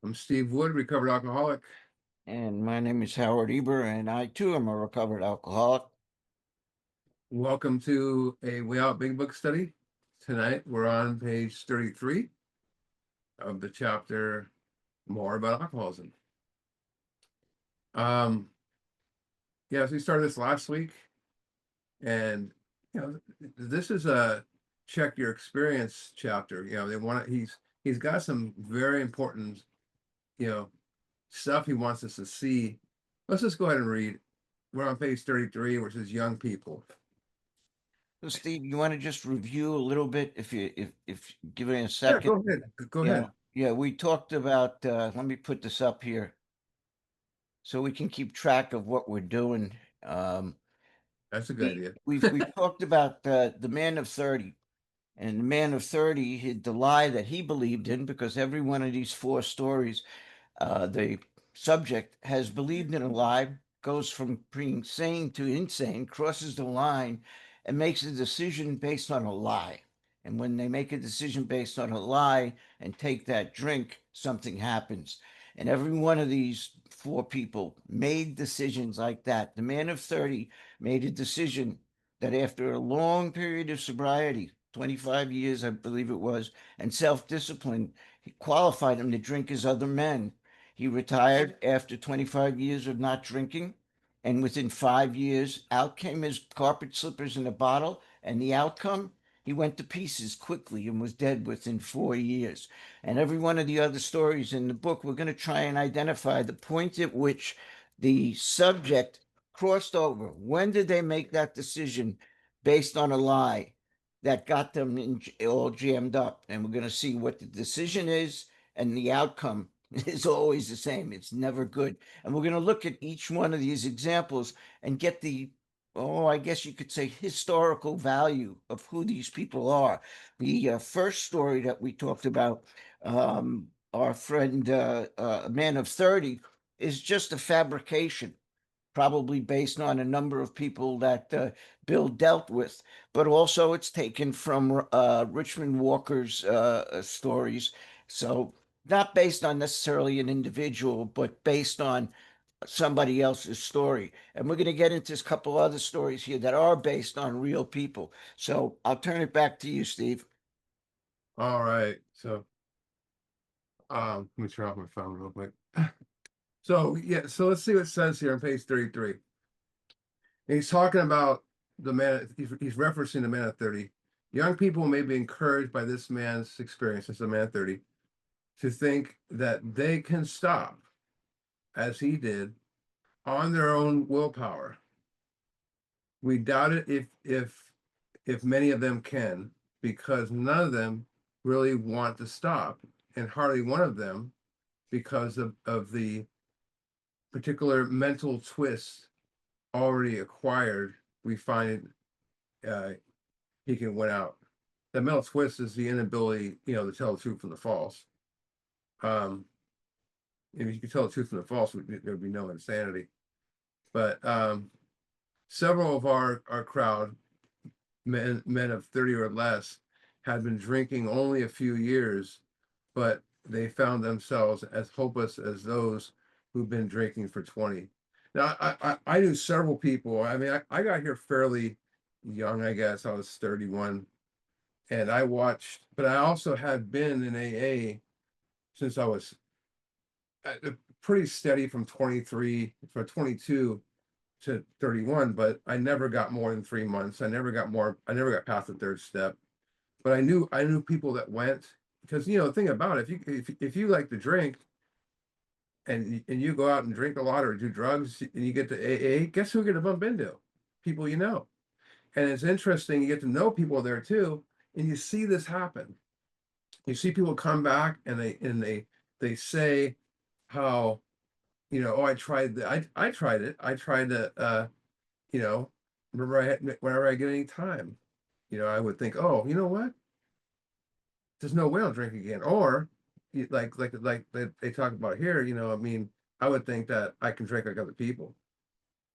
I'm Steve Wood, recovered alcoholic. And my name is Howard Eber, and I too am a recovered alcoholic. Welcome to a Way Out Big Book study. Tonight we're on page 33 of the chapter More About Alcoholism. Um, yeah, so we started this last week, and this is a check your experience chapter. They want he's got some very important, you know, stuff he wants us to see. Let's just go ahead and read. We're on page 33, which is young people. So, Steve, you want to just review a little bit, if give me a Yeah, second. go ahead. Go Yeah, ahead. yeah. We talked about. Let me put this up here so we can keep track of what we're doing. Um, That's a good we idea. we talked about the man of 30, and the man of 30 hid the lie that he believed in, because every one of these four stories, the subject has believed in a lie, goes from being sane to insane, crosses the line, and makes a decision based on a lie. And when they make a decision based on a lie and take that drink, something happens. And every one of these four people made decisions like that. The man of 30 made a decision that after a long period of sobriety, 25 years, I believe it was, and self discipline, he qualified him to drink as other men. He retired after 25 years of not drinking, and within 5 years, out came his carpet slippers in a bottle, and the outcome, he went to pieces quickly and was dead within 4 years. And every one of the other stories in the book, we're going to try and identify the point at which the subject crossed over. When did they make that decision based on a lie that got them all jammed up? And we're going to see what the decision is, and the outcome is always the same. It's never good. And we're going to look at each one of these examples and get the, oh, I guess you could say, historical value of who these people are. The first story that we talked about, our friend, a man of 30, is just a fabrication, probably based on a number of people that Bill dealt with, but also it's taken from Richmond Walker's stories. So, not based on necessarily an individual, but based on somebody else's story. And we're going to get into a couple other stories here that are based on real people. So, I'll turn it back to you, Steve. All right. So let me turn off my phone real quick. So yeah, so let's see what it says here on page 33. And he's talking about the man, he's referencing the man of 30. Young people may be encouraged by this man's experience as a man of 30 to think that they can stop, as he did, on their own willpower. We doubt it if many of them can, because none of them really want to stop, and hardly one of them, because of the particular mental twist already acquired, we find he can win out. The mental twist is the inability, to tell the truth from the false. Um, if you could tell the truth from the false, there would be no insanity. But several of our crowd, men of 30 or less, had been drinking only a few years, but they found themselves as hopeless as those who've been drinking for 20. Now, I knew several people. I mean, I got here fairly young, I guess. I was 31, and I watched, but I also had been in AA since I was pretty steady from 23, from 22 to 31, but I never got more than 3 months. I never got past the third step. But I knew people that went, because the thing about it, if you like to drink and you go out and drink a lot or do drugs and you get to AA, guess who you're gonna bump into? People you know. And it's interesting, you get to know people there too, and you see this happen. You see people come back and they say how, oh, I tried I tried it. I tried to you know, whenever I get any time, I would think, oh, you know what? There's no way I'll drink again. Or like they talk about here, I mean, I would think that I can drink like other people,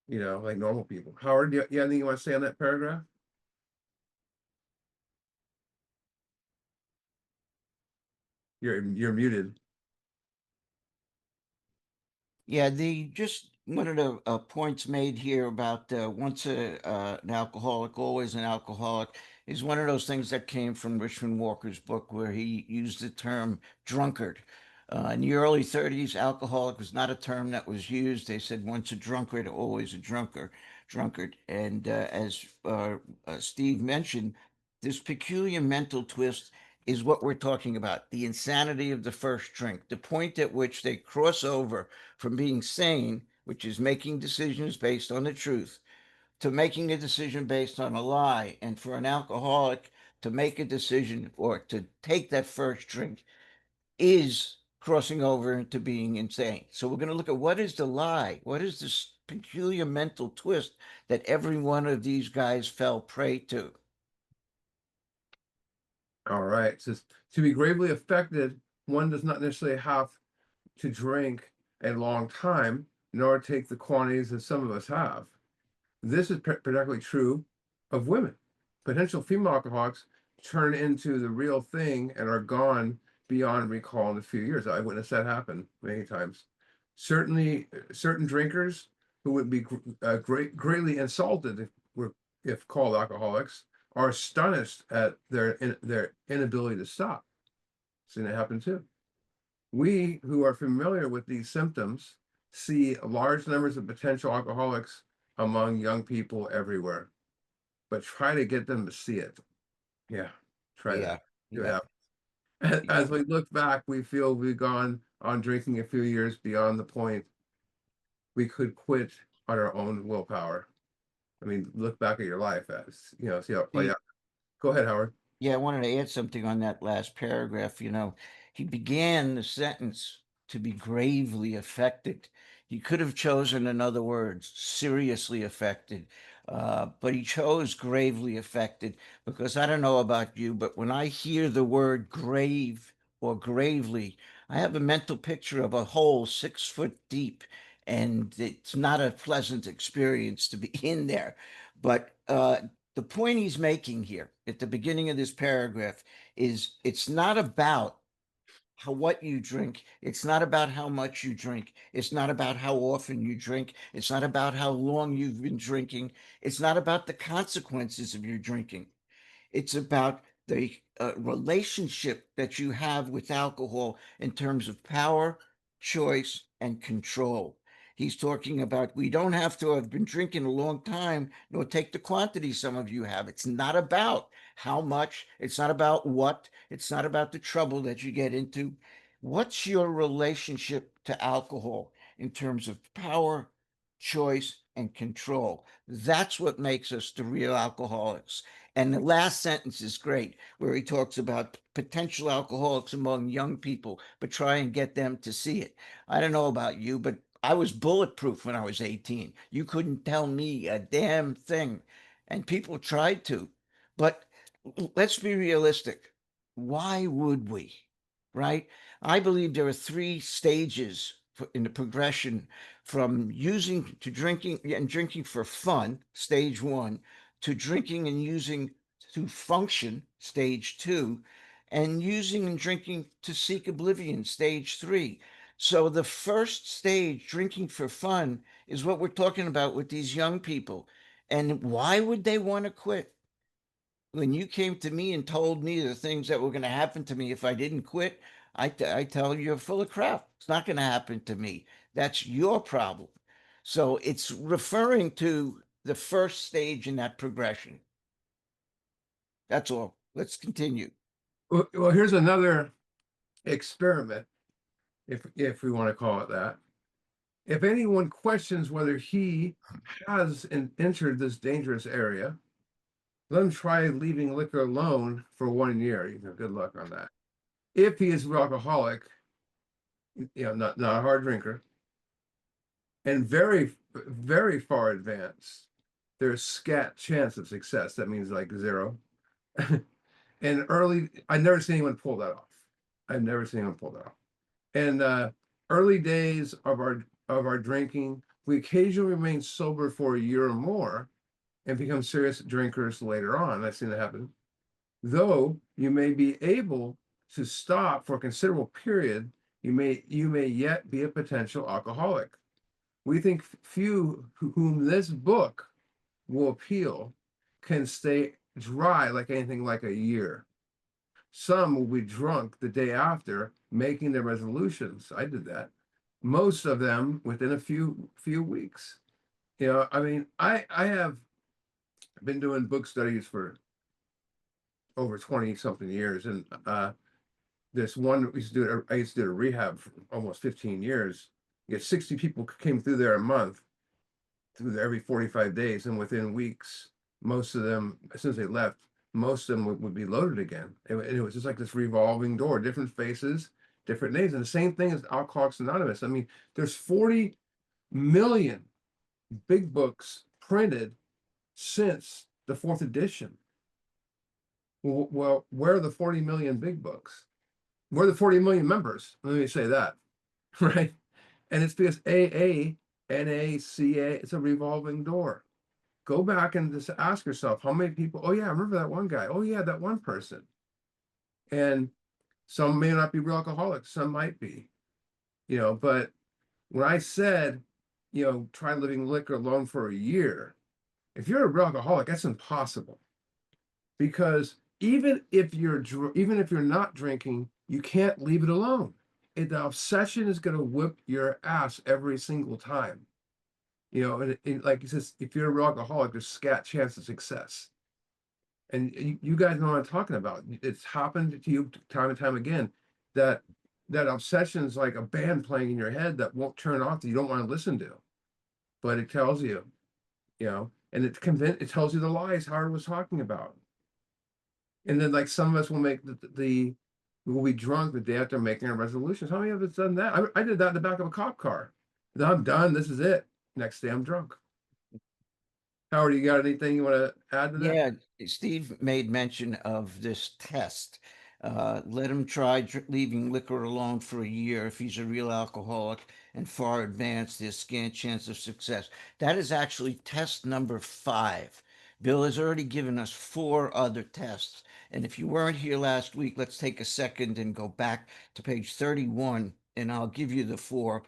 like normal people. Howard, you have anything you want to say on that paragraph? You're muted. Yeah, the just one of the points made here about once an alcoholic, always an alcoholic, is one of those things that came from Richmond Walker's book where he used the term drunkard. In the early 30s, alcoholic was not a term that was used. They said once a drunkard, always a drunkard. And as Steve mentioned, this peculiar mental twist is what we're talking about, the insanity of the first drink, the point at which they cross over from being sane, which is making decisions based on the truth, to making a decision based on a lie. And for an alcoholic to make a decision or to take that first drink is crossing over into being insane. So we're going to look at what is the lie? What is this peculiar mental twist that every one of these guys fell prey to? All right. It says to be gravely affected, one does not necessarily have to drink a long time, nor take the quantities that some of us have. This is particularly true of women. Potential female alcoholics turn into the real thing and are gone beyond recall in a few years. I witnessed that happen many times. Certainly, certain drinkers who would be greatly insulted if called alcoholics are astonished at their inability to stop. Seen it happen too. We who are familiar with these symptoms see large numbers of potential alcoholics among young people everywhere, but try to get them to see it. Yeah, try that. Yeah, See what yeah, happens. yeah. As we look back, we feel we've gone on drinking a few years beyond the point we could quit on our own willpower. I mean, look back at your life as, see how it played See, out. Go ahead, Howard. yeah, I wanted to add something on that last paragraph. He began the sentence to be gravely affected. He could have chosen another word, seriously affected, but he chose gravely affected because I don't know about you, but when I hear the word grave or gravely, I have a mental picture of a hole 6 foot deep, and it's not a pleasant experience to be in there. But the point he's making here at the beginning of this paragraph is it's not about what you drink. It's not about how much you drink. It's not about how often you drink. It's not about how long you've been drinking. It's not about the consequences of your drinking. It's about the relationship that you have with alcohol in terms of power, choice, and control. He's talking about we don't have to have been drinking a long time, nor take the quantity some of you have. It's not about how much, it's not about what, it's not about the trouble that you get into. What's your relationship to alcohol in terms of power, choice, and control? That's what makes us the real alcoholics. And the last sentence is great, where he talks about potential alcoholics among young people, but try and get them to see it. I don't know about you, but I was bulletproof when I was 18. You couldn't tell me a damn thing. And people tried to. But let's be realistic. Why would we? Right? I believe there are three stages in the progression from using to drinking and drinking for fun, stage one, to drinking and using to function, stage two, and using and drinking to seek oblivion, stage three. So the first stage, drinking for fun, is what we're talking about with these young people. And why would they want to quit? When you came to me and told me the things that were going to happen to me if I didn't quit, I tell you, you're full of crap. It's not going to happen to me. That's your problem. So it's referring to the first stage in that progression. That's all. Let's continue. Well, here's another experiment, if we want to call it that. If anyone questions whether he has entered this dangerous area, let him try leaving liquor alone for 1 year. Good luck on that. If he is an alcoholic, not a hard drinker, and very, very far advanced, there's scat chance of success. That means like zero. And I've never seen anyone pull that off. I've never seen anyone pull that off. And early days of our drinking, we occasionally remain sober for a year or more and become serious drinkers later on. I've seen that happen. Though you may be able to stop for a considerable period, you may yet be a potential alcoholic. We think few whom this book will appeal can stay dry like anything like a year. Some will be drunk the day after, making their resolutions. I did that. Most of them within a few weeks. I mean, I have been doing book studies for over 20 something years, and this one I used to do a rehab for almost 15 years. You get 60 people came through there a month, through there every 45 days, and within weeks, most of them, as soon as they left, most of them would be loaded again. It was just like this revolving door, different faces, different names. And the same thing as Alcoholics Anonymous. I mean, there's 40 million big books printed since the fourth edition. Well, where are the 40 million big books? Where are the 40 million members? Let me say that, right? And it's because AA, NACA, it's a revolving door. Go back and just ask yourself, how many people? Oh yeah, I remember that one guy. Oh yeah, that one person. And some may not be real alcoholics, some might be, but when I said, try living liquor alone for a year, if you're a real alcoholic, that's impossible. Because even if you're not drinking, you can't leave it alone. The obsession is going to whip your ass every single time. And like he says, if you're a real alcoholic, there's scat chance of success. And you guys know what I'm talking about. It's happened to you time and time again that obsession is like a band playing in your head that won't turn off, that you don't want to listen to. But it tells you, and it tells you the lies Howard was talking about. And then like some of us will make we'll be drunk the day after making our resolutions. How many of us done that? I did that in the back of a cop car. I'm done. This is it. Next day I'm drunk. Howard, you got anything you want to add to that? Yeah, Steve made mention of this test. Let him try leaving liquor alone for a year if he's a real alcoholic and far advanced, there's scant chance of success. That is actually test number 5. Bill has already given us 4 other tests. And if you weren't here last week, let's take a second and go back to page 31, and I'll give you the 4.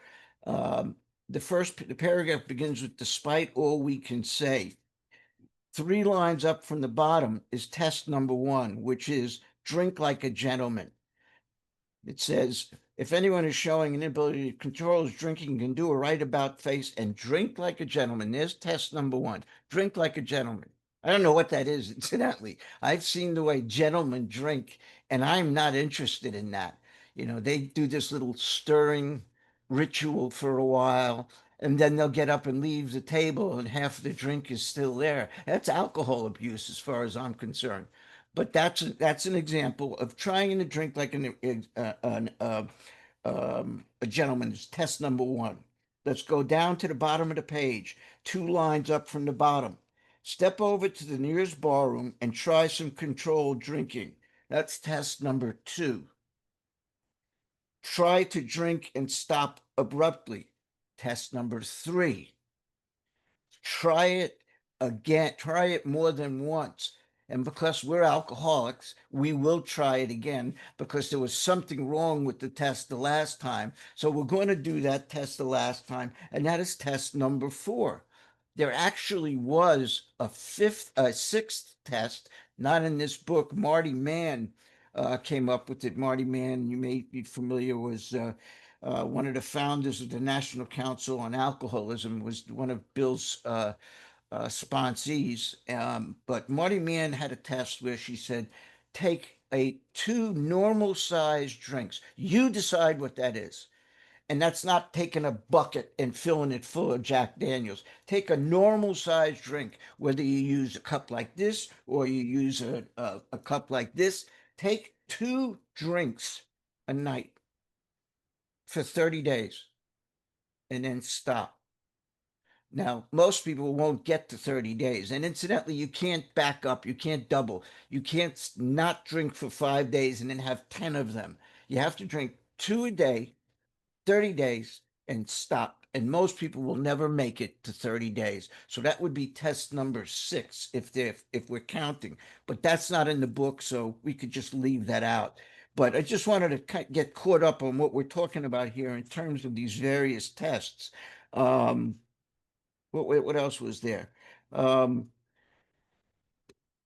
The paragraph begins with, despite all we can say. 3 lines up from the bottom is test number 1, which is drink like a gentleman. It says, if anyone is showing an inability to control his drinking, can do a right about face and drink like a gentleman. There's test number 1. Drink like a gentleman. I don't know what that is, incidentally. I've seen the way gentlemen drink, and I'm not interested in that. They do this little stirring ritual for a while, and then they'll get up and leave the table, and half the drink is still there. That's alcohol abuse, as far as I'm concerned. But that's an example of trying to drink like a gentleman. Is test number 1. Let's go down to the bottom of the page, 2 lines up from the bottom. Step over to the nearest barroom and try some controlled drinking. That's test number 2. Try to drink and stop abruptly. Test number 3. Try it again, try it more than once. And because we're alcoholics, we will try it again because there was something wrong with the test the last time. So we're going to do that test the last time, and that is test number 4. There actually was a sixth test, not in this book. Marty Mann came up with it. Marty Mann, you may be familiar, was one of the founders of the National Council on Alcoholism, was one of Bill's sponsees. But Marty Mann had a test where she said, take 2 normal sized drinks. You decide what that is. And that's not taking a bucket and filling it full of Jack Daniels. Take a normal sized drink, whether you use a cup like this or you use a cup like this. Take 2 drinks a night for 30 days and then stop. Now, most people won't get to 30 days. And incidentally, you can't back up. You can't double. You can't not drink for 5 days and then have 10 of them. You have to drink 2 a day, 30 days, and stop. And most people will never make it to 30 days. So that would be test number 6 if we're counting. But that's not in the book, so we could just leave that out. But I just wanted to get caught up on what we're talking about here in terms of these various tests. Um, what else was there? Um,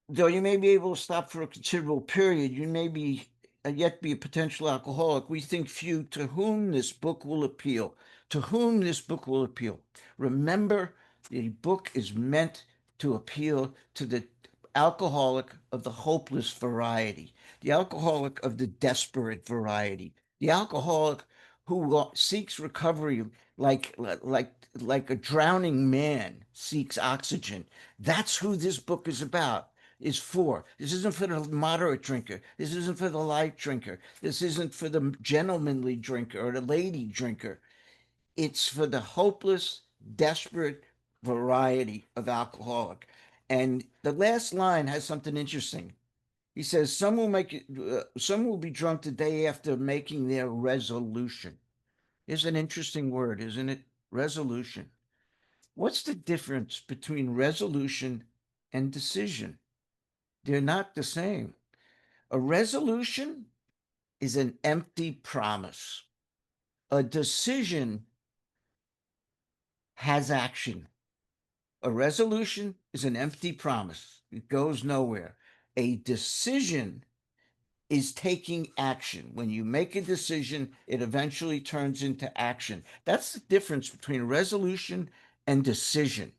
Though you may be able to stop for a considerable period, you may be yet be a potential alcoholic. We think few to whom this book will appeal. To whom this book will appeal. Remember, the book is meant to appeal to the alcoholic of the hopeless variety, the alcoholic of the desperate variety, the alcoholic who seeks recovery like a drowning man seeks oxygen. That's who this book is for. This isn't for the moderate drinker. This isn't for the light drinker. This isn't for the gentlemanly drinker or the lady drinker. It's for the hopeless, desperate variety of alcoholic. And the last line has something interesting. He says, some will be drunk the day after making their resolution. Is an interesting word, isn't it? Resolution. What's the difference between resolution and decision? They're not the same. A resolution is an empty promise. A decision has action. A resolution is an empty promise. It goes nowhere. A decision is taking action. When you make a decision, it eventually turns into action. That's the difference between resolution and decision.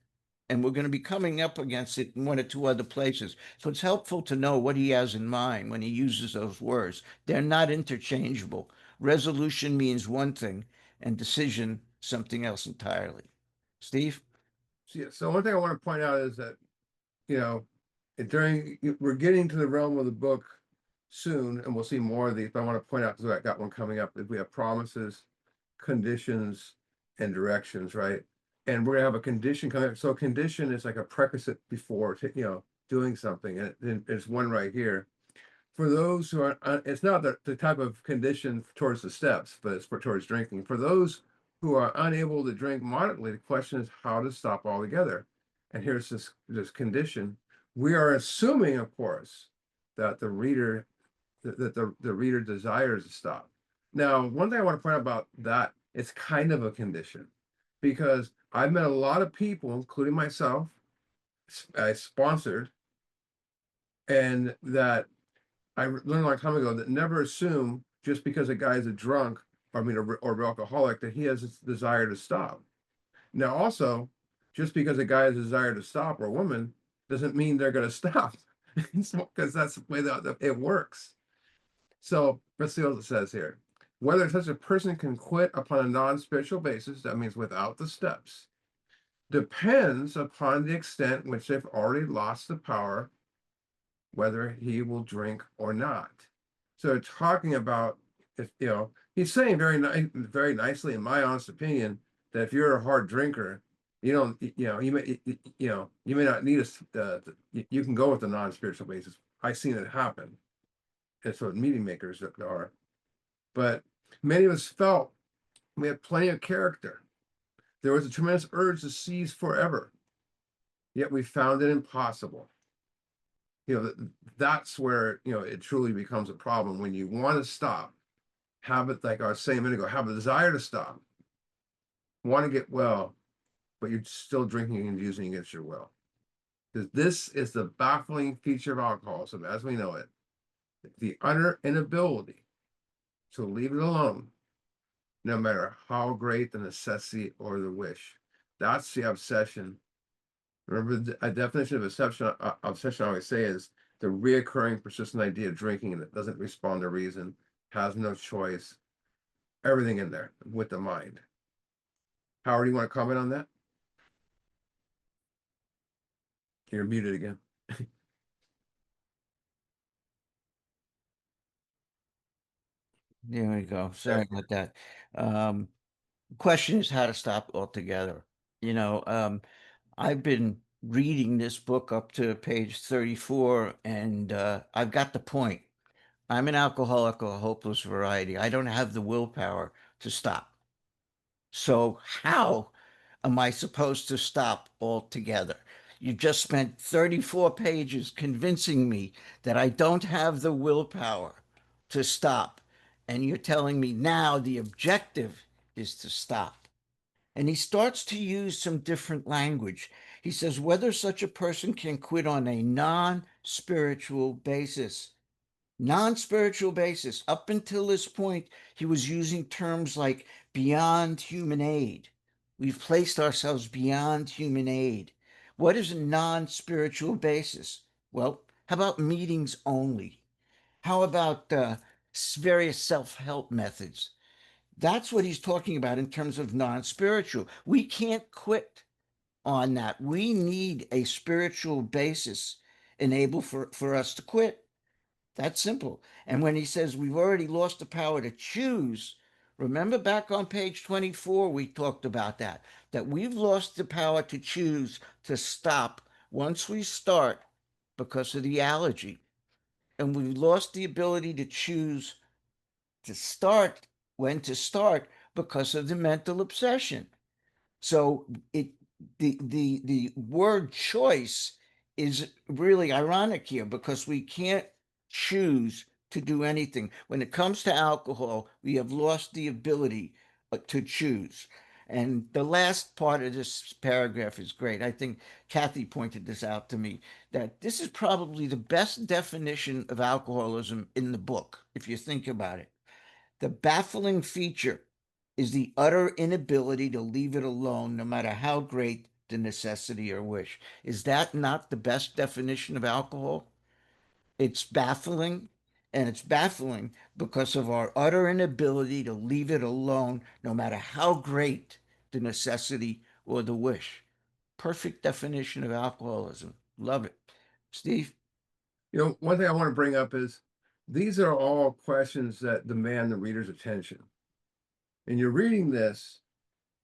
And we're going to be coming up against it in one or two other places. So it's helpful to know what he has in mind when he uses those words. They're not interchangeable. Resolution means one thing, and decision something else entirely. Steve? So one thing I want to point out is that, you know, we're getting to the realm of the book soon, and we'll see more of these. But I want to point out, because I got one coming up, that we have promises, conditions, and directions, right? And we're gonna have a condition coming up. So condition is like a prerequisite before, doing something, and there's one right here. For those who are, it's not the type of condition towards the steps, but it's towards drinking. For those who are unable to drink moderately, the question is how to stop altogether. And here's this condition. We are assuming, of course, that the reader desires to stop. Now, one thing I want to point out about that, it's kind of a condition, because I've met a lot of people, including myself, I sponsored, and that I learned a long time ago, that never assume just because a guy is a drunk, or alcoholic, that he has a desire to stop. Now, also, just because a guy has a desire to stop, or a woman, doesn't mean they're going to stop, because that's the way that it works. So let's see what it says here. Whether such a person can quit upon a non-spiritual basis, that means without the steps, depends upon the extent in which they've already lost the power, whether he will drink or not. So talking about, if he's saying very nicely, in my honest opinion, that if you're a hard drinker, you don't, you may not need you can go with the non-spiritual basis. I've seen it happen. It's what meeting makers are. But many of us felt we had plenty of character. There was a tremendous urge to seize forever, yet we found it impossible. That's where it truly becomes a problem. When you want to stop, have it, like I was saying a minute ago, have a desire to stop, want to get well, but you're still drinking and using against your will. Because this is the baffling feature of alcoholism as we know it: the utter inability to leave it alone, no matter how great the necessity or the wish. That's the obsession. Remember, a definition of obsession I always say is the reoccurring, persistent idea of drinking, and it doesn't respond to reason, has no choice, everything in there with the mind. Howard, you want to comment on that? You're muted again. There we go. Sorry about that. Question is how to stop altogether. I've been reading this book up to page 34, and I've got the point. I'm an alcoholic of a hopeless variety. I don't have the willpower to stop. So how am I supposed to stop altogether? You just spent 34 pages convincing me that I don't have the willpower to stop. And you're telling me now the objective is to stop. And he starts to use some different language. He says whether such a person can quit on a non-spiritual basis. Non-spiritual basis. Up until this point, he was using terms like beyond human aid. We've placed ourselves beyond human aid. What is a non-spiritual basis? Well, how about meetings only? How about various self-help methods? That's what he's talking about in terms of non-spiritual. We can't quit on that. We need a spiritual basis enable for us to quit. That's simple. And when he says we've already lost the power to choose, remember back on page 24, we talked about that we've lost the power to choose to stop once we start because of the allergy. And we've lost the ability to choose to start when to start because of the mental obsession. So it the word choice is really ironic here because we can't choose to do anything. When it comes to alcohol, we have lost the ability to choose. And the last part of this paragraph is great. I think Kathy pointed this out to me that this is probably the best definition of alcoholism in the book, if you think about it. The baffling feature is the utter inability to leave it alone, no matter how great the necessity or wish. Is that not the best definition of alcohol? It's baffling, and it's baffling because of our utter inability to leave it alone, no matter how great the necessity or the wish. Perfect definition of alcoholism. Love it. Steve? You know, one thing I want to bring up is these are all questions that demand the reader's attention. And you're reading this,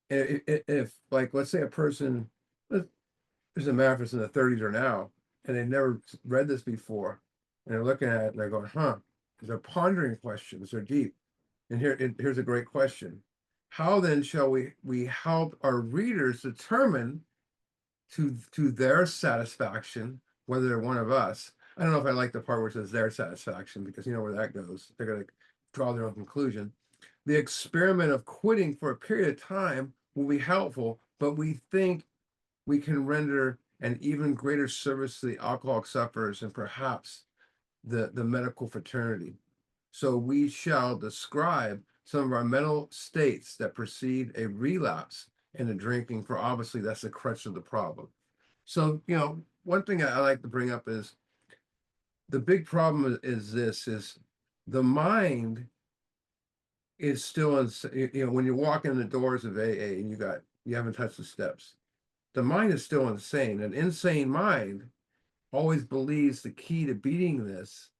if like, let's say a person, there's a matter in the 30s or now, and they've never read this before, and they're looking at it and they're going, huh, they're pondering questions, they're deep. And here's a great question. How then shall we help our readers determine to their satisfaction, whether they're one of us? I don't know if I like the part where it says their satisfaction, because you know where that goes. They're going to draw their own conclusion. The experiment of quitting for a period of time will be helpful, but we think we can render an even greater service to the alcoholic sufferers and perhaps the medical fraternity. So we shall describe some of our mental states that precede a relapse in the drinking, for obviously that's the crutch of the problem. So, you know, one thing I like to bring up is the big problem is this is the mind is still in, you know, when you walk in the doors of AA and you haven't touched the steps, the mind is still insane. An insane mind always believes the key to beating this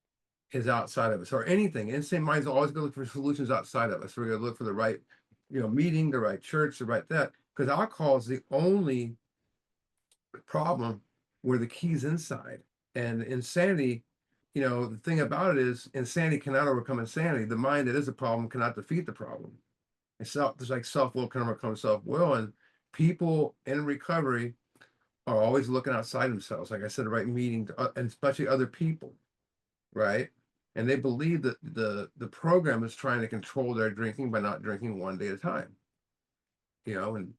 is outside of us, or anything. Insane minds always going to look for solutions outside of us. We're going to look for the right, you know, meeting, the right church, the right that, because alcohol is the only problem where the key's inside. And insanity, you know, the thing about it is insanity cannot overcome insanity. The mind that is a problem cannot defeat the problem. It's there's like self-will can overcome self-will, and people in recovery are always looking outside themselves. Like I said, the right meeting, and especially other people, right? And they believe that the program is trying to control their drinking by not drinking one day at a time, you know, and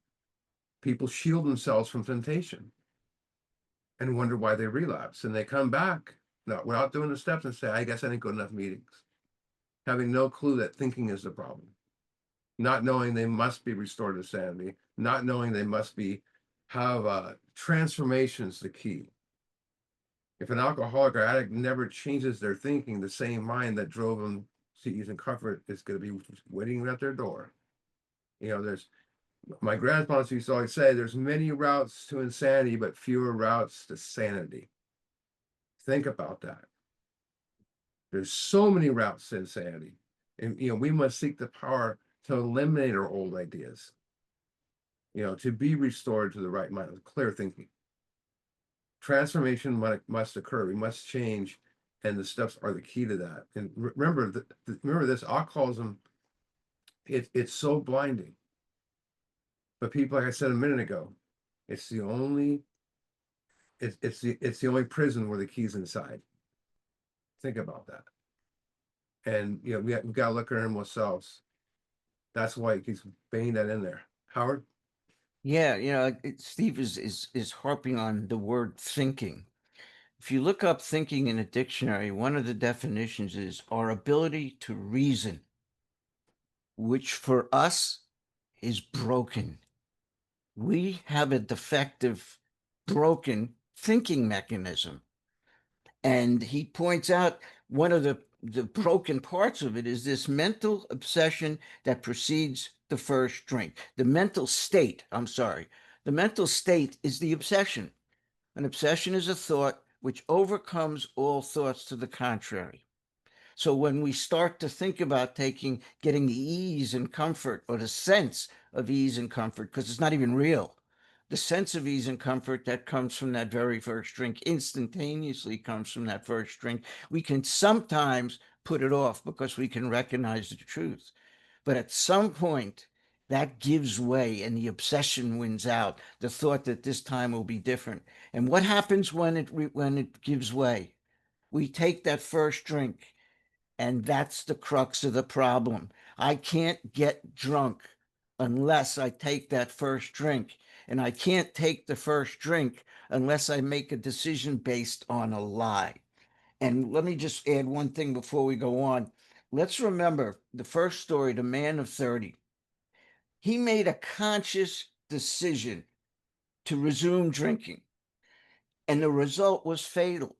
people shield themselves from temptation and wonder why they relapse. And they come back not without doing the steps and say, I guess I didn't go to enough meetings, having no clue that thinking is the problem, not knowing they must be restored to sanity, not knowing they must be have transformations the key. If an alcoholic or addict never changes their thinking, the same mind that drove them to ease and comfort is going to be waiting at their door. You know, there's my grandparents used to always say, there's many routes to insanity, but fewer routes to sanity. Think about that. There's so many routes to insanity. And, you know, we must seek the power to eliminate our old ideas, you know, to be restored to the right mind, clear thinking. Transformation must occur. We must change, and the steps are the key to that. And remember remember this alcoholism. It's so blinding. But people, like I said a minute ago, it's the only it's the only prison where the key's inside. Think about that. And you know we've got to look at ourselves. That's why he keeps banging that in there. Howard. Yeah, Steve is harping on the word thinking. If you look up thinking in a dictionary, one of the definitions is our ability to reason, which for us is broken. We have a defective, broken thinking mechanism. And he points out one of the broken parts of it is this mental obsession that precedes the first drink. The mental state, I'm sorry, the mental state is the obsession. An obsession is a thought which overcomes all thoughts to the contrary. So when we start to think about getting the ease and comfort, or the sense of ease and comfort, because it's not even real, the sense of ease and comfort that comes from that very first drink instantaneously comes from that first drink. We can sometimes put it off because we can recognize the truth. But at some point, that gives way and the obsession wins out, the thought that this time will be different. And what happens when it gives way? We take that first drink, and that's the crux of the problem. I can't get drunk unless I take that first drink. And I can't take the first drink unless I make a decision based on a lie. And let me just add one thing before we go on. Let's remember the first story, the man of 30. He made a conscious decision to resume drinking, and the result was fatal.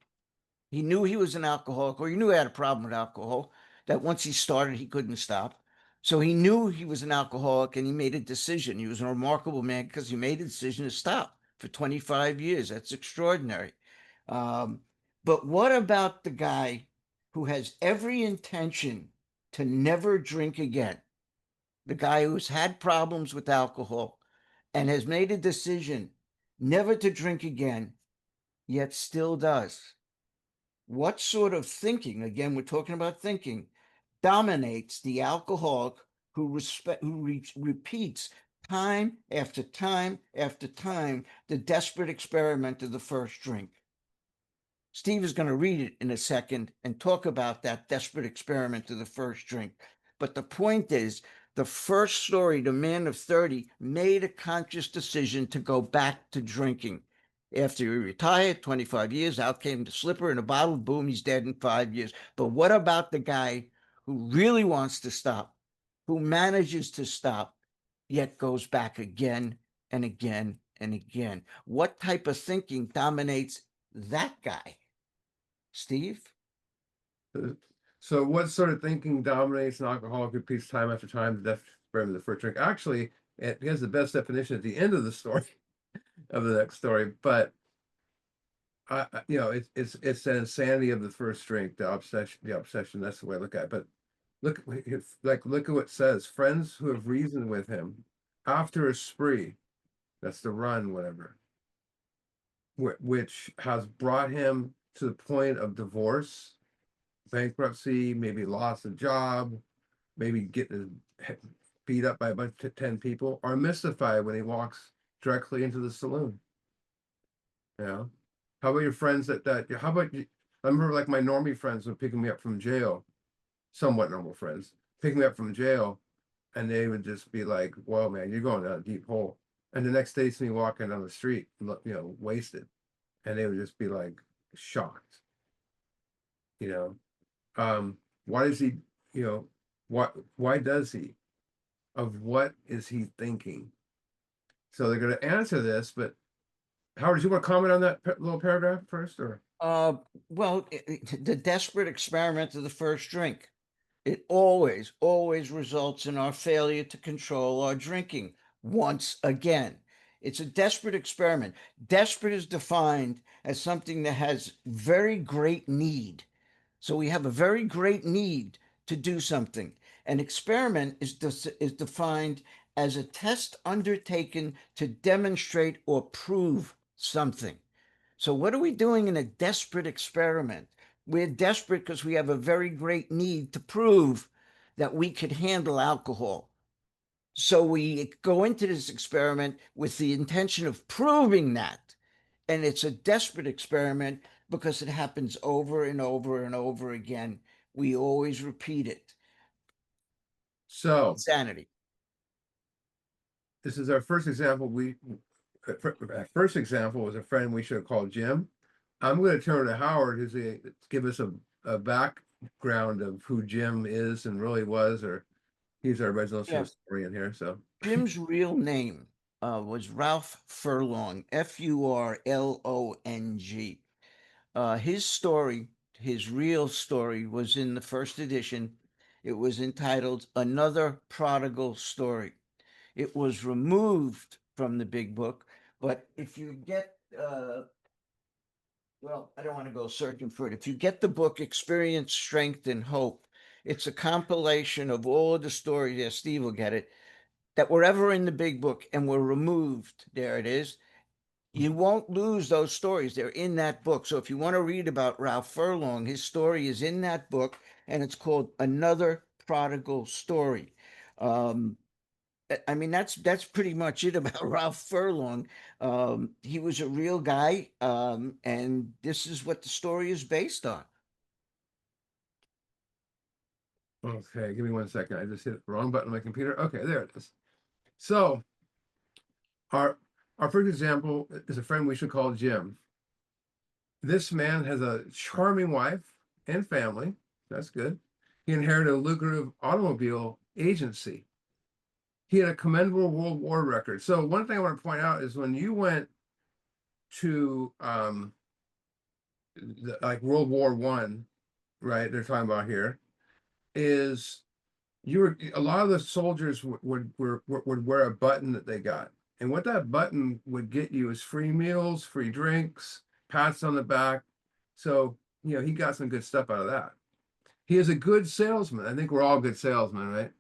He knew he was an alcoholic, or he knew he had a problem with alcohol, that once he started, he couldn't stop. So he knew he was an alcoholic and he made a decision. He was a remarkable man because he made a decision to stop for 25 years. That's extraordinary. Um, but what about the guy who has every intention to never drink again? The guy who's had problems with alcohol and has made a decision never to drink again, yet still does. What sort of thinking, again, we're talking about thinking, dominates the alcoholic who repeats time after time after time the desperate experiment of the first drink? Steve is going to read it in a second and talk about that desperate experiment of the first drink. But the point is, the first story, the man of 30, made a conscious decision to go back to drinking. After he retired, 25 years, out came the slipper in a bottle, boom, he's dead in 5 years. But what about the guy who really wants to stop, who manages to stop, yet goes back again and again and again? What type of thinking dominates that guy? Steve? So what sort of thinking dominates an alcoholic, repeats time after time the death of the first drink? Actually, it has the best definition at the end of the story of the next story, but it's the insanity of the first drink, the obsession. That's the way I look at it. But look at what it says. Friends who have reasoned with him after a spree, that's the run, whatever, which has brought him to the point of divorce, bankruptcy, maybe lost a job, maybe getting beat up by a bunch of 10 people, are mystified when he walks directly into the saloon. You know, how about your friends how about you? I remember like my normie friends were picking me up from jail, somewhat normal friends, picking me up from jail, and they would just be like, "Whoa, man, you're going down a deep hole." And the next day, see me walking down the street, wasted, and they would just be like shocked. You know, why does he? You know, why does he? Of what is he thinking? So they're going to answer this, but Howard, do you want to comment on that little paragraph first, or? Uh, well, the desperate experiment of the first drink. It always, always results in our failure to control our drinking once again. It's a desperate experiment. Desperate is defined as something that has very great need. So we have a very great need to do something. An experiment is defined as a test undertaken to demonstrate or prove something. So, what are we doing in a desperate experiment? We're desperate because we have a very great need to prove that we could handle alcohol. So, we go into this experiment with the intention of proving that. And it's a desperate experiment because it happens over and over and over again. We always repeat it. So Insanity. this is our first example. Our first example was a friend we should have called Jim. I'm going to turn to Howard to give us a background of who Jim is and really was, or he's our original Yeah, historian here. So, Jim's real name was Ralph Furlong, Furlong. His story, his real story, was in the first edition. It was entitled Another Prodigal Story. It was removed from the big book, but if you get, well, I don't want to go searching for it. If you get the book Experience, Strength, and Hope, it's a compilation of all of the stories. Yeah, Steve will get it, that were ever in the big book and were removed. There it is. You won't lose those stories. They're in that book. So if you want to read about Ralph Furlong, his story is in that book, and it's called Another Prodigal Story. Um, I mean, that's pretty much it about Ralph Furlong. He was a real guy, and this is what the story is based on. okay, give me 1 second. I just hit the wrong button on my computer. Okay, there it is. So, our our first example is a friend we should call Jim. This man has a charming wife and family. That's good. He inherited a lucrative automobile agency. He had a commendable World War record. So one thing I want to point out is when you went to like World War One, right? They're talking about here is you were a lot of the soldiers would wear a button that they got, and what that button would get you is free meals, free drinks, pats on the back. So he got some good stuff out of that. He is a good salesman. I think we're all good salesmen, right?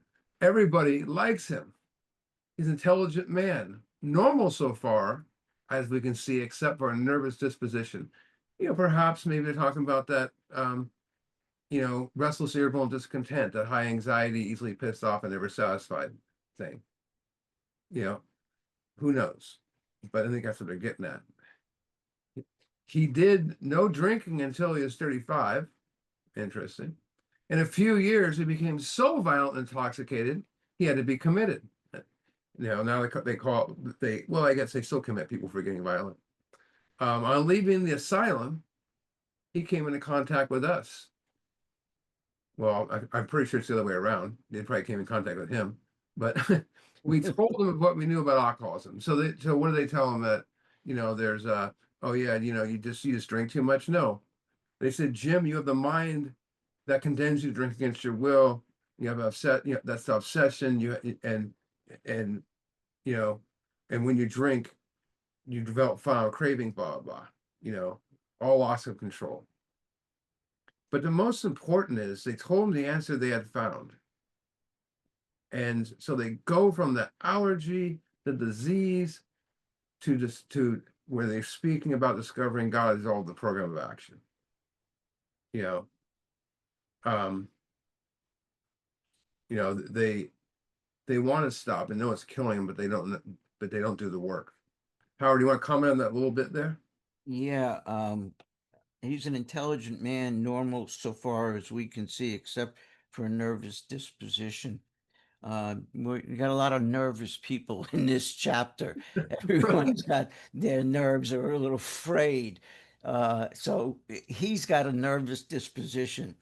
Everybody likes him. He's an intelligent man, normal so far, as we can see, except for a nervous disposition. Perhaps maybe they're talking about that, restless, irritable, and discontent, that high anxiety, easily pissed off, and never satisfied thing. You know, who knows? But I think that's what they're getting at. He did no drinking until he was 35. Interesting. In a few years, he became so violent and intoxicated, he had to be committed. Now they call well, I guess they still commit people for getting violent. On leaving the asylum, he came into contact with us. Well, I'm pretty sure it's the other way around. They probably came in contact with him, but we told them what we knew about alcoholism. So what do they tell him that there's oh yeah, you just drink too much? No, they said, Jim, you have the mind that condemns you to drink against your will. You have that's the obsession. And you know, and when you drink, you develop final craving, blah, blah, blah, all loss of control. But the most important is they told him the answer they had found. And so they go from the allergy, the disease, to where they're speaking about discovering God is all the program of action. You know, um, they want to stop and know it's killing them, but they don't do the work. Howard, do you want to comment on that a little bit there? Yeah, he's an intelligent man, normal so far as we can see, except for a nervous disposition. We got a lot of nervous people in this chapter. Everyone's got their nerves are a little frayed. So he's got a nervous disposition.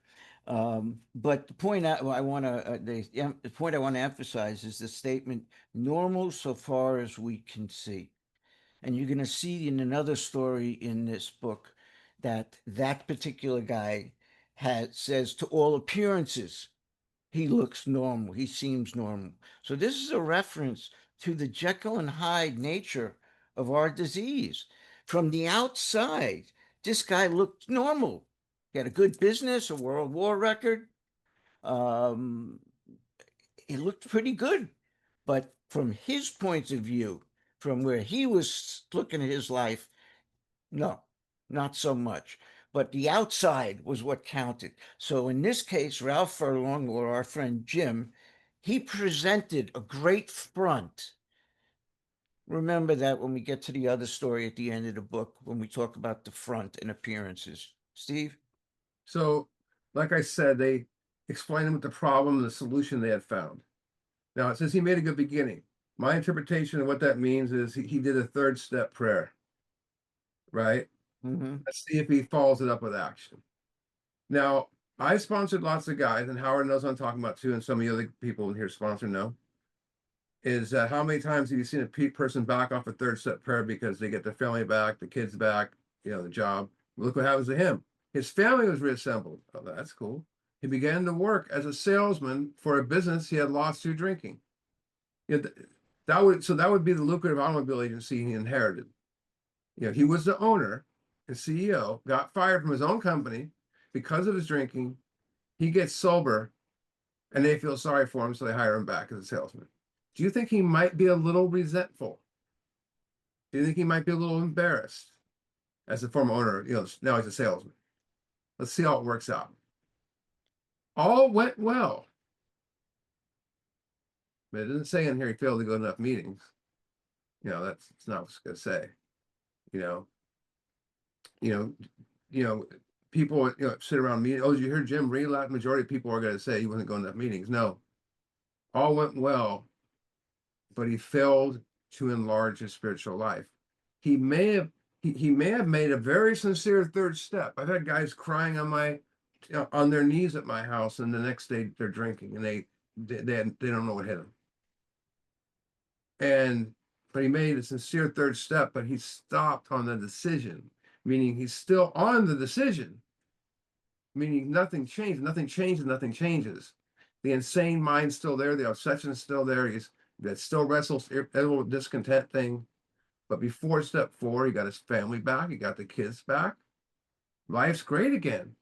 But the point I want to the point I want to emphasize is the statement normal so far as we can see. And you're going to see in another story in this book that that particular guy says to all appearances he looks normal. He seems normal. So this is a reference to the Jekyll and Hyde nature of our disease. From the outside, this guy looked normal. He had a good business, a World War record. Um, he looked pretty good. But from his point of view, from where he was looking at his life, no, not so much. But the outside was what counted. So in this case, Ralph Furlong, or our friend Jim, he presented a great front. Remember that when we get to the other story at the end of the book, when we talk about the front and appearances. Steve? So, like I said, they explained him with the problem and the solution they had found. Now it says he made a good beginning. My interpretation of what that means is he did a third step prayer, right? Mhm. Let's see if he follows it up with action. Now, I sponsored lots of guys, and Howard knows what I'm talking about too, and some of the other people in here sponsor know. Is how many times have you seen a person back off a third step prayer because they get their family back, the kids back, the job? Look what happens to him. His family was reassembled. Oh, that's cool. He began to work as a salesman for a business he had lost through drinking. You know, that would be the lucrative automobile agency he inherited. He was the owner and CEO, got fired from his own company because of his drinking. He gets sober, and they feel sorry for him, so they hire him back as a salesman. Do you think he might be a little resentful? Do you think he might be a little embarrassed as a former owner? Now he's a salesman. Let's see how it works out. All went well, but it doesn't say in here he failed to go to enough meetings. It's not what it's going to say. You know, you know, people sit around meeting. Oh, did you hear Jim Reed? The majority of people are going to say he wasn't going to enough meetings. No, all went well, but he failed to enlarge his spiritual life. He may have he may have made a very sincere third step. I've had guys crying on their knees at my house, and the next day they're drinking, and they don't know what hit them. But he made a sincere third step, but he stopped on the decision, meaning he's still on the decision, meaning nothing changed, nothing changes, nothing changes. The insane mind's still there, the obsession's still there. That still wrestles little discontent thing. But before step 4, he got his family back, he got the kids back. Life's great again.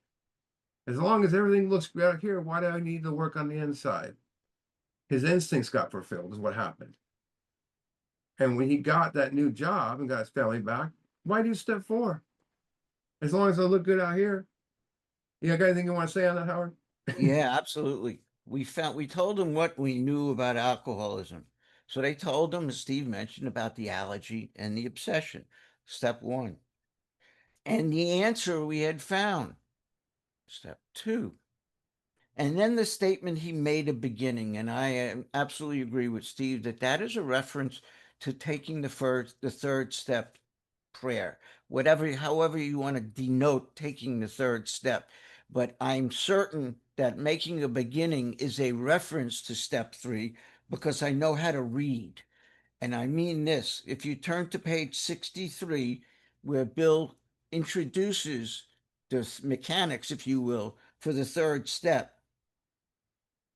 As long as everything looks good out here, why do I need to work on the inside? His instincts got fulfilled, is what happened. And when he got that new job and got his family back, why do step 4? As long as I look good out here. You got anything you want to say on that, Howard? Yeah, absolutely. We told them what we knew about alcoholism. So they told them, as Steve mentioned, about the allergy and the obsession, step 1. And the answer we had found, step 2. And then the statement he made at beginning, and I absolutely agree with Steve that is a reference to taking the third step prayer, however you want to denote taking the third step. But I'm certain that making a beginning is a reference to step 3 because I know how to read. And I mean this, if you turn to page 63, where Bill introduces the mechanics, if you will, for the third step,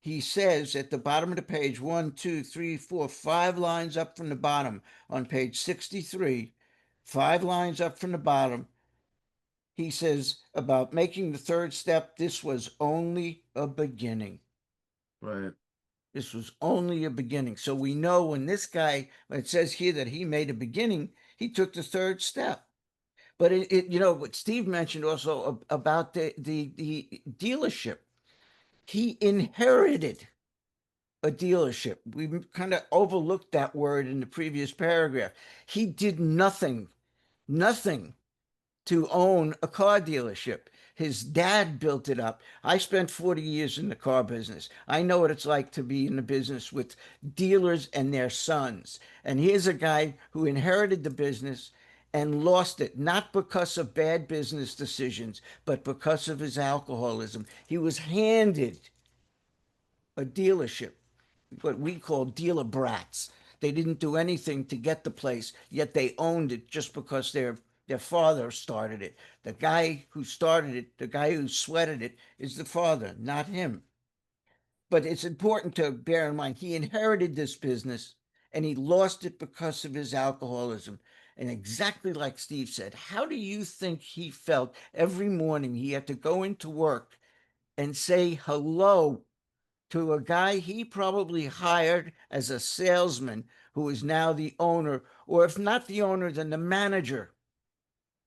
he says at the bottom of the page, 1, 2, 3, 4, 5 lines up from the bottom on page 63, 5 lines up from the bottom, he says about making the third step, this was only a beginning. Right. This was only a beginning. So we know when it says here that he made a beginning, he took the third step. But what Steve mentioned also about the dealership, he inherited a dealership. We kind of overlooked that word in the previous paragraph. He did nothing to own a car dealership. His dad built it up. I spent 40 years in the car business. I know what it's like to be in the business with dealers and their sons. And here's a guy who inherited the business and lost it, not because of bad business decisions, but because of his alcoholism. He was handed a dealership, what we call dealer brats. They didn't do anything to get the place, yet they owned it just because their father started it. The guy who started it, the guy who sweated it, is the father, not him. But it's important to bear in mind he inherited this business and he lost it because of his alcoholism. And exactly like Steve said, how do you think he felt every morning he had to go into work and say hello to a guy he probably hired as a salesman who is now the owner, or if not the owner, then the manager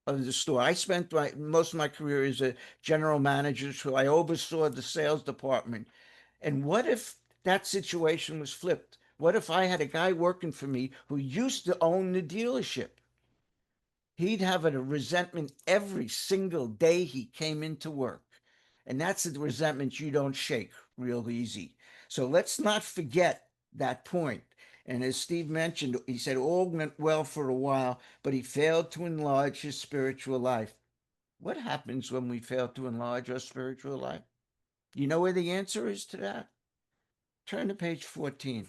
of the store? I spent most of my career as a general manager, so I oversaw the sales department. And what if that situation was flipped? What if I had a guy working for me who used to own the dealership? He'd have a resentment every single day he came into work. And that's the resentment you don't shake real easy. So let's not forget that point. And as Steve mentioned, he said all went well for a while, but he failed to enlarge his spiritual life. What happens when we fail to enlarge our spiritual life? You know where the answer is to that? Turn to page 14.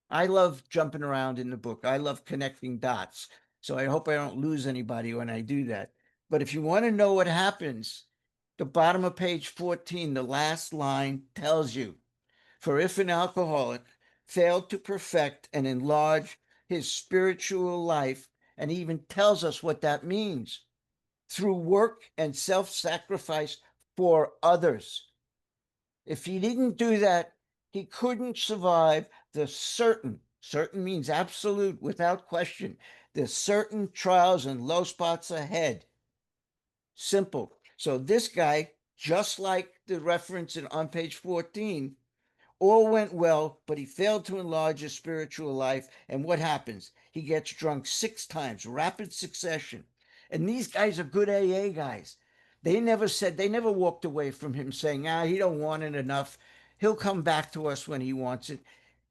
I love jumping around in the book. I love connecting dots. So I hope I don't lose anybody when I do that. But if you want to know what happens, the bottom of page 14, the last line tells you, for if an alcoholic failed to perfect and enlarge his spiritual life, and even tells us what that means, through work and self sacrifice for others. If he didn't do that, he couldn't survive the certain means absolute without question, the certain trials and low spots ahead. Simple. So this guy, just like the reference on page 14, all went well, but he failed to enlarge his spiritual life. And what happens? He gets drunk 6 times, rapid succession. And these guys are good AA guys. They never walked away from him saying, he don't want it enough. He'll come back to us when he wants it.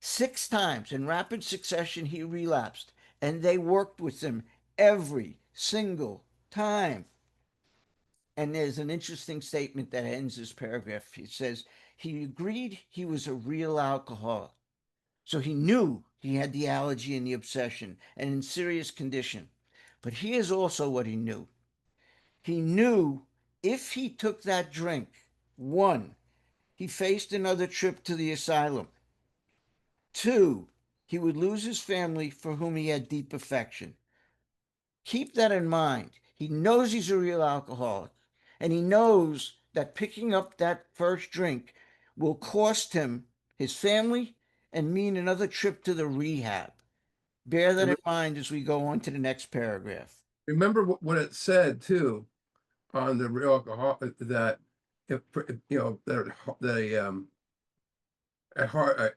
6 times in rapid succession, he relapsed. And they worked with him every single time. And there's an interesting statement that ends this paragraph. It says, he agreed he was a real alcoholic. So he knew he had the allergy and the obsession and in serious condition. But here's also what he knew. He knew if he took that drink, one, he faced another trip to the asylum. Two, he would lose his family for whom he had deep affection. Keep that in mind. He knows he's a real alcoholic, and he knows that picking up that first drink will cost him his family and mean another trip to the rehab. Bear that in mind as we go on to the next paragraph. Remember what it said too on the real alcohol that if that a hard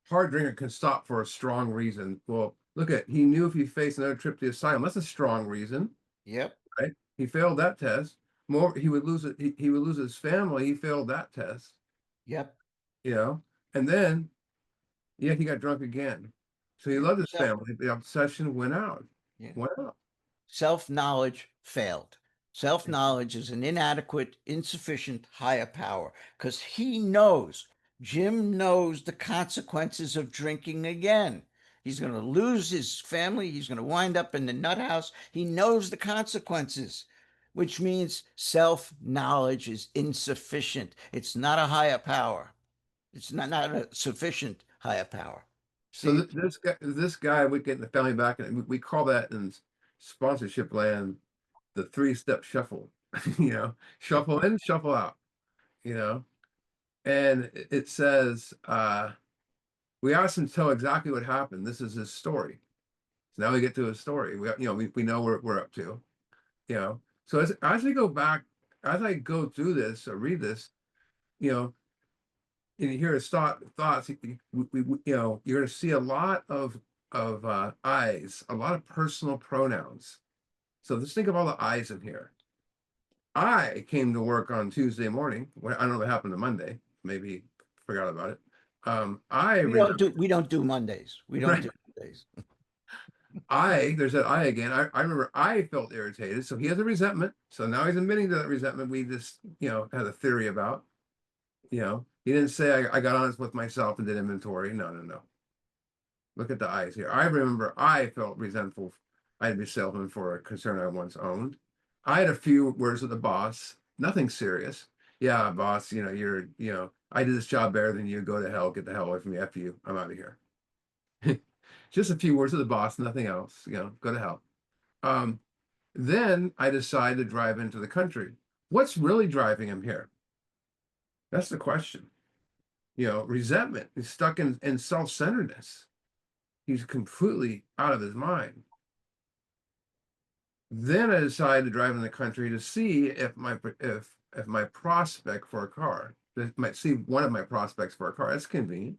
hard drinker can stop for a strong reason. Well, look at he knew if he faced another trip to the asylum, that's a strong reason, Yep, right? He failed that test. More, he would lose it. He would lose his family. He failed that test, yep. you know. And then, yeah, he got drunk again. So he loved his Self, family. The obsession went out. yeah. Went out. Self-knowledge failed. Self-knowledge is an inadequate, insufficient higher power because Jim knows the consequences of drinking again. He's going to lose his family. He's going to wind up in the nut house. He knows the consequences, which means self-knowledge is insufficient. It's not a higher power. It's not a sufficient higher power. So Steve? this guy would get the family back, and we call that in sponsorship land the three-step shuffle. Shuffle in, shuffle out. You know, and it says we asked him to tell exactly what happened. This is his story. So now we get to his story. We know what we're up to. So as we go back, as I go through this or read this, you know, and you hear his thoughts, you're going to see a lot of I's, a lot of personal pronouns. So just think of all the I's in here. I came to work on Tuesday morning. I don't know what happened to Monday. Maybe forgot about it. I remember, We don't do Mondays. We don't right? do Mondays. There's that I again. I remember I felt irritated. So he has a resentment. So now he's admitting to that resentment we just, had a theory about. He didn't say I got honest with myself and did inventory. No, no, no. Look at the eyes here. I remember I felt resentful. I had to be salesman for a concern I once owned. I had a few words with the boss, nothing serious. Yeah, boss, I did this job better than you. Go to hell, get the hell away from me. F you. I'm out of here. Just a few words with the boss, nothing else, go to hell. Um, then I decided to drive into the country. What's really driving him here? That's the question. Resentment. He's stuck in self-centeredness. He's completely out of his mind. Then I decided to drive in the country to see if my prospect for a car, might see one of my prospects for a car. That's convenient.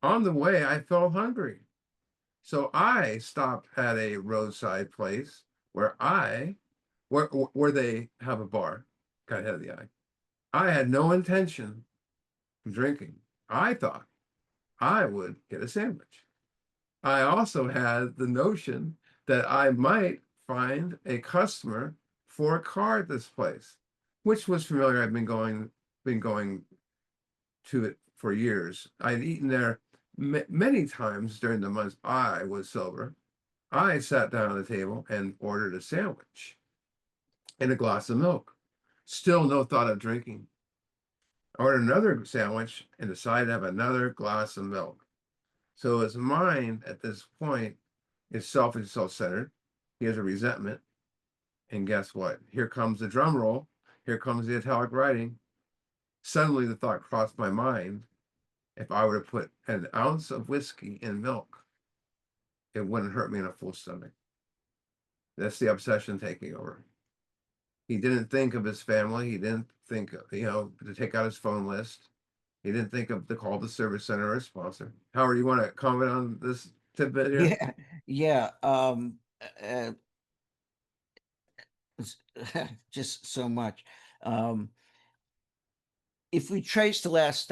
On the way, I felt hungry. So I stopped at a roadside place where they have a bar. Got ahead of the eye. I had no intention of drinking. I thought I would get a sandwich. I also had the notion that I might find a customer for a car at this place, which was familiar. I've been going to it for years. I'd eaten there many times during the months I was sober. I sat down at the table and ordered a sandwich and a glass of milk. Still no thought of drinking. I ordered another sandwich and decided to have another glass of milk. So his mind at this point is selfish, self-centered. He has a resentment. And guess what? Here comes the drum roll. Here comes the italic writing. Suddenly the thought crossed my mind. If I were to put an ounce of whiskey in milk, it wouldn't hurt me in a full stomach. That's the obsession taking over. He didn't think of his family. He didn't think, to take out his phone list. He didn't think of to call the service center or a sponsor. Howard, you want to comment on this tidbit here? Yeah, yeah. Uh, just so much. Um, if we trace the last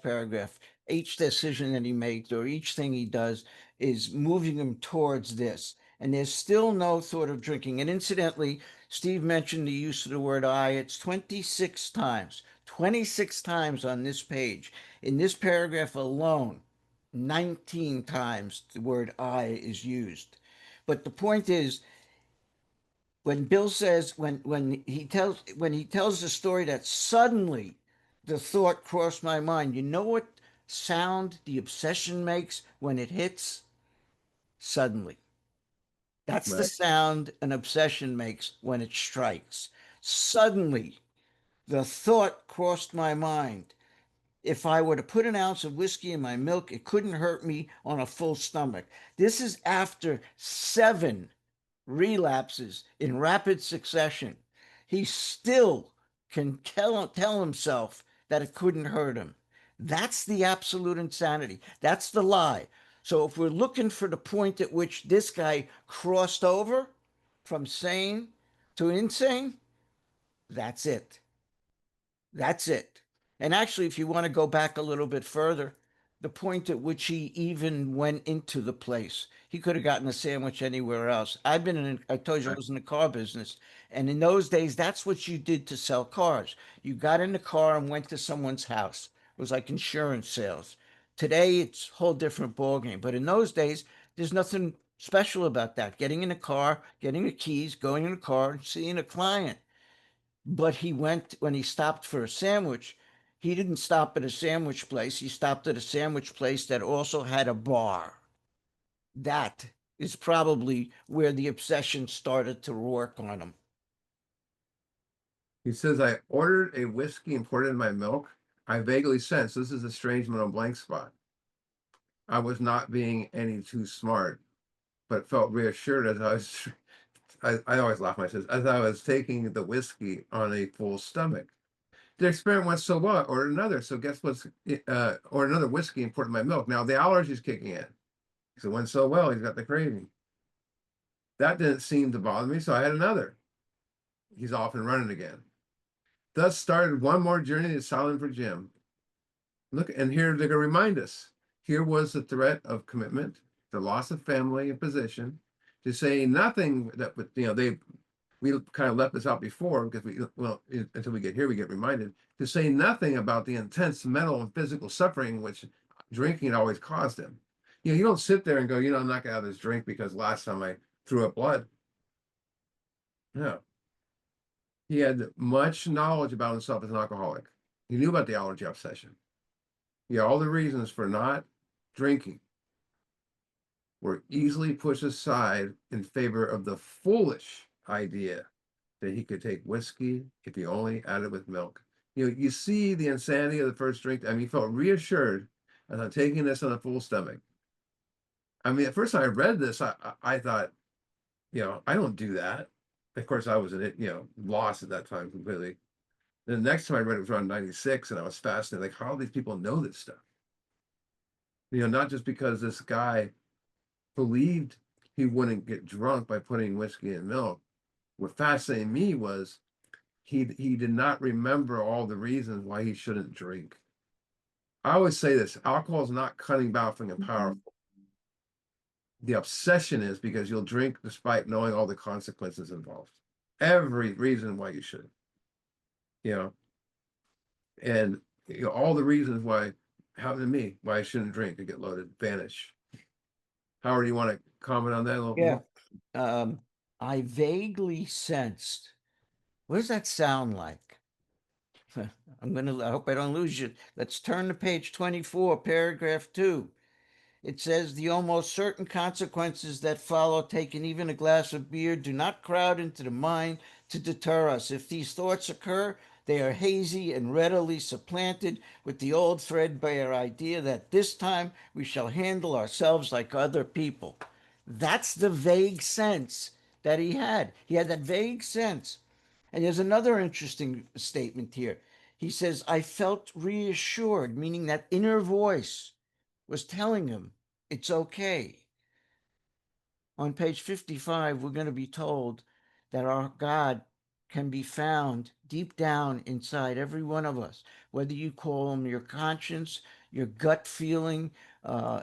paragraph, each decision that he makes or each thing he does is moving him towards this. And there's still no thought of drinking. And incidentally, Steve mentioned the use of the word I. It's 26 times, 26 times on this page. In this paragraph alone, 19 times the word I is used. But the point is, when Bill says when he tells the story that suddenly the thought crossed my mind. You know what sound the obsession makes when it hits? Suddenly. That's the Right. sound an obsession makes when it strikes. Suddenly, the thought crossed my mind. If I were to put an ounce of whiskey in my milk, it couldn't hurt me on a full stomach. This is after 7 relapses in rapid succession. He still can tell himself that it couldn't hurt him. That's the absolute insanity. That's the lie. So if we're looking for the point at which this guy crossed over from sane to insane, that's it. That's it. And actually, if you want to go back a little bit further, the point at which he even went into the place, he could have gotten a sandwich anywhere else. I told you I Right. was in the car business. And in those days, that's what you did to sell cars. You got in the car and went to someone's house. It was like insurance sales. Today, it's a whole different ballgame. But in those days, there's nothing special about that. Getting in a car, getting the keys, going in the car, and seeing a client. But he went when he stopped for a sandwich. He didn't stop at a sandwich place. He stopped at a sandwich place that also had a bar. That is probably where the obsession started to work on him. He says, I ordered a whiskey and poured it in my milk. I vaguely sensed this is a strange mental blank spot. I was not being any too smart, but felt reassured as I was. I always laugh when I says, as I was taking the whiskey on a full stomach. The experiment went so well, I ordered another. So guess what's, or another whiskey and poured in my milk. Now the allergy's kicking in. So it went so well, he's got the craving. That didn't seem to bother me, so I had another. He's off and running again. Thus started one more journey to silent for Jim. Look, and here they're going to remind us. Here was the threat of commitment, the loss of family and position, to say nothing that, we kind of left this out before because until we get here, we get reminded to say nothing about the intense mental and physical suffering which drinking had always caused him. You don't sit there and go, I'm not going to have this drink because last time I threw up blood. No. He had much knowledge about himself as an alcoholic. He knew about the allergy obsession. He had all the reasons for not drinking were easily pushed aside in favor of the foolish idea that he could take whiskey if he only added with milk. You see the insanity of the first drink. I mean, he felt reassured as I'm taking this on a full stomach. I mean, at first I read this, I thought, I don't do that. Of course, I was in it, lost at that time completely. The next time I read it was around 96, and I was fascinated. Like, how do these people know this stuff? Not just because this guy believed he wouldn't get drunk by putting whiskey in milk. What fascinated me was he did not remember all the reasons why he shouldn't drink. I always say this: alcohol is not cunning, baffling, and powerful. The obsession is because you'll drink despite knowing all the consequences involved. Every reason why you should, you know, and all the reasons why happened to me, why I shouldn't drink to get loaded, vanish. Howard, do you want to comment on that a little Yeah. more? I vaguely sensed. What does that sound like? I hope I don't lose you. Let's turn to page 24, paragraph 2. It says the almost certain consequences that follow taking even a glass of beer do not crowd into the mind to deter us. If these thoughts occur, they are hazy and readily supplanted with the old threadbare idea that this time we shall handle ourselves like other people. That's the vague sense that he had. He had that vague sense. And there's another interesting statement here. He says, I felt reassured, meaning that inner voice was telling him it's okay. On page 55, we're going to be told that our God can be found deep down inside every one of us, whether you call him your conscience, your gut feeling,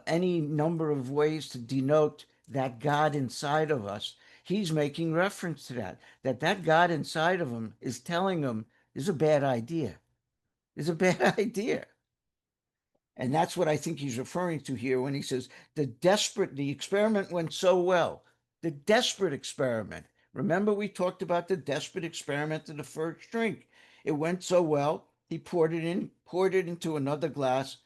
any number of ways to denote that God inside of us. He's making reference to that God inside of him is telling him this is a bad idea. This is a bad idea. And that's what I think he's referring to here when he says the experiment went so well. The desperate experiment. Remember, we talked about the desperate experiment of the first drink. It went so well, he poured it into another glass,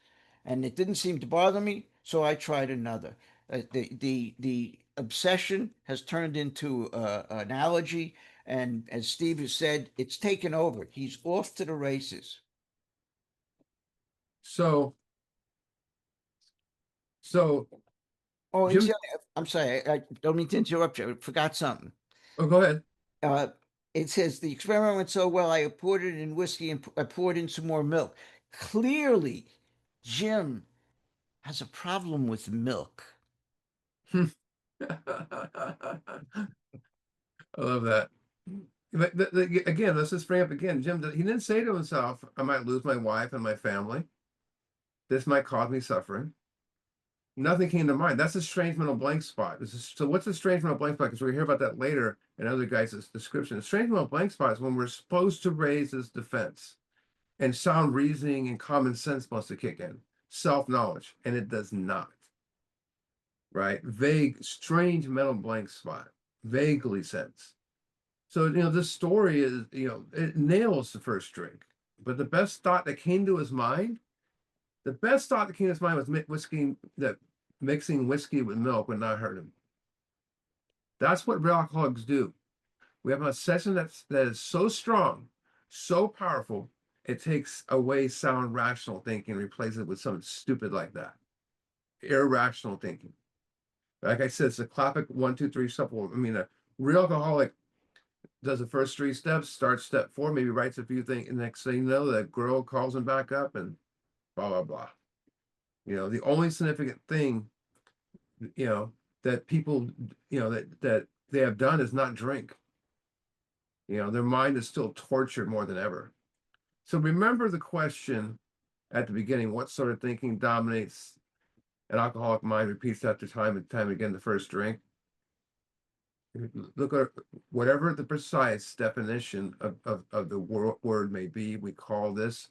and it didn't seem to bother me, so I tried another. The obsession has turned into an allergy, and as Steve has said, it's taken over. He's off to the races. So, so Oh, Jim, I'm sorry. I don't mean to interrupt you. I forgot something. oh, go ahead. Uh, it says the experiment went so well, I poured it in whiskey and I poured in some more milk. Clearly, Jim has a problem with milk. I love that. But again, let's just bring up again, Jim. He didn't say to himself, "I might lose my wife and my family. This might cause me suffering." Nothing came to mind. That's a strange mental blank spot. So what's a strange mental blank spot? Because we're gonna hear about that later in other guys' description. A strange mental blank spot is when we're supposed to raise this defense, and sound reasoning and common sense must to kick in, self-knowledge, and it does not. Right? Vague, strange mental blank spot, vaguely sense. So, this story is, it nails the first drink. But the best thought that came to his mind, the best thought that came to his mind was mixing whiskey with milk would not hurt him. That's what real alcoholics do. We have a obsession that is so strong, so powerful, it takes away sound rational thinking and replaces it with something stupid like that. Irrational thinking. Like I said, it's a classic 1, 2, 3 shuffle. I mean, a real alcoholic does the first 3 steps, starts step 4, maybe writes a few things, and next thing you know, that girl calls him back up and blah blah blah. The only significant thing, you know, that people, that they have done is not drink. Their mind is still tortured more than ever. So remember the question at the beginning: what sort of thinking dominates an alcoholic mind? Repeats after time and time again. The first drink. Look at whatever the precise definition of the word may be. We call this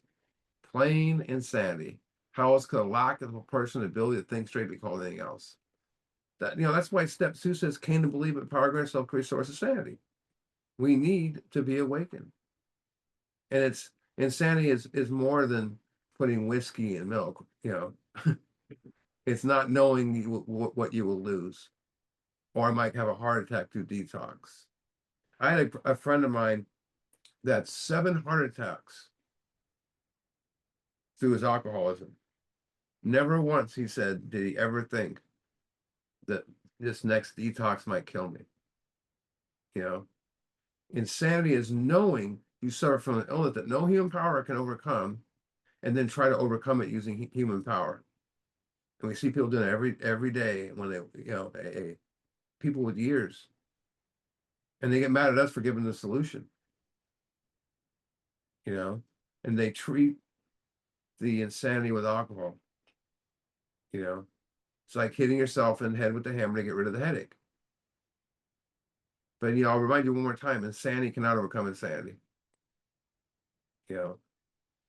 plain insanity. How else could a lack of a person's ability to think straight be called anything else? That's why step 2 says came to believe in power, grace, self-created source of sanity. We need to be awakened. And it's insanity is more than putting whiskey in milk. It's not knowing what you will lose, or I might have a heart attack through detox. I had a friend of mine that had 7 heart attacks through his alcoholism. Never once, he said, did he ever think that this next detox might kill me. You know, Insanity is knowing you suffer from an illness that no human power can overcome, and then try to overcome it using human power. And we see people doing it every day when they, people with years, and they get mad at us for giving the solution. You know, and they treat the insanity with alcohol. You know, it's like hitting yourself in the head with the hammer to get rid of the headache. But I'll remind you one more time: insanity cannot overcome insanity. You know,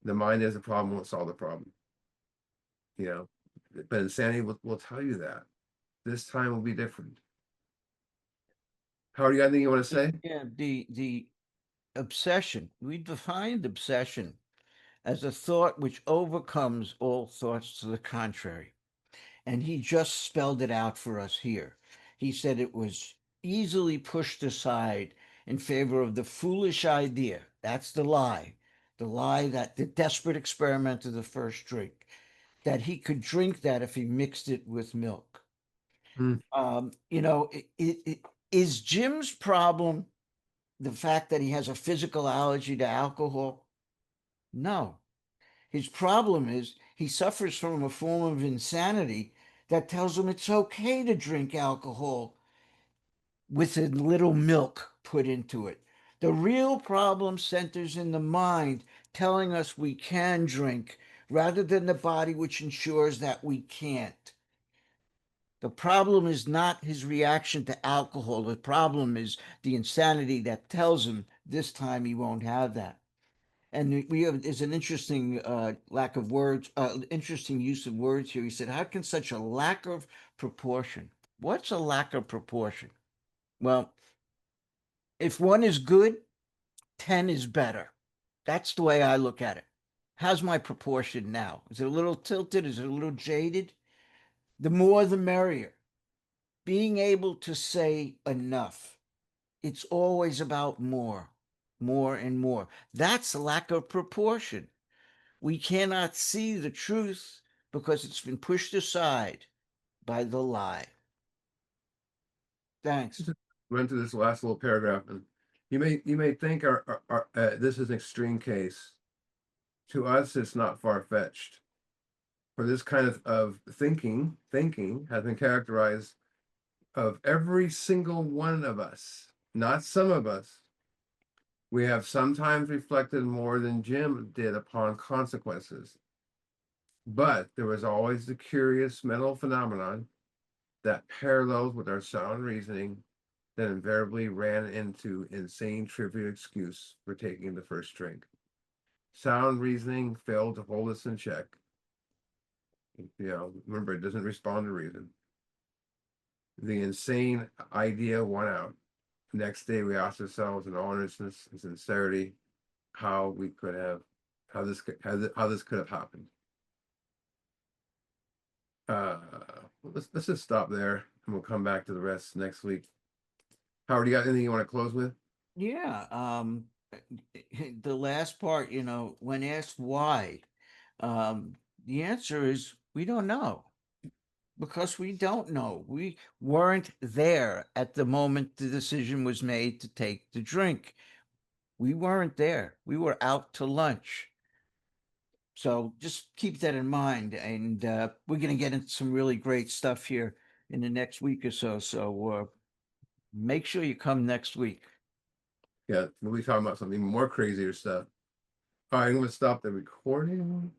the mind is a problem, won't solve the problem. You know, but insanity will tell you that this time will be different. How do you got anything you want to say? Yeah, the obsession. We defined obsession as a thought which overcomes all thoughts to the contrary. And he just spelled it out for us here. He said it was easily pushed aside in favor of the foolish idea. That's the lie. The lie that the desperate experiment of the first drink, that he could drink that if he mixed it with milk. Hmm. Is Jim's problem the fact that he has a physical allergy to alcohol? No. His problem is he suffers from a form of insanity that tells him it's okay to drink alcohol with a little milk put into it. The real problem centers in the mind telling us we can drink rather than the body which ensures that we can't. The problem is not his reaction to alcohol. The problem is the insanity that tells him this time he won't have that. And we have is an interesting lack of words, interesting use of words here. He said, "How can such a lack of proportion? What's a lack of proportion? Well, if one is good, 10 is better. That's the way I look at it. How's my proportion now? Is it a little tilted? Is it a little jaded? The more, the merrier. Being able to say enough. It's always about more, more and more. That's a lack of proportion. We cannot see the truth because it's been pushed aside by the lie. Thanks. Just run through this last little paragraph, and you may think this is an extreme case. To us, it's not far fetched. For this kind of thinking has been characterized of every single one of us, not some of us. We have sometimes reflected more than Jim did upon consequences, but there was always the curious mental phenomenon that parallels with our sound reasoning that invariably ran into insane trivial excuse for taking the first drink. Sound reasoning failed to hold us in check. Remember, it doesn't respond to reason. The insane idea won out. Next day, we asked ourselves in all earnestness and sincerity how we could have, how this could have happened. Let's just stop there, and we'll come back to the rest next week. Howard, you got anything you want to close with? Yeah. The last part, when asked why, the answer is we don't know because we don't know. We weren't there at the moment the decision was made to take the drink. We weren't there. We were out to lunch. So just keep that in mind. And we're going to get into some really great stuff here in the next week or so. So make sure you come next week. Yeah, we'll be talking about something more crazier stuff. All right, I'm going to stop the recording.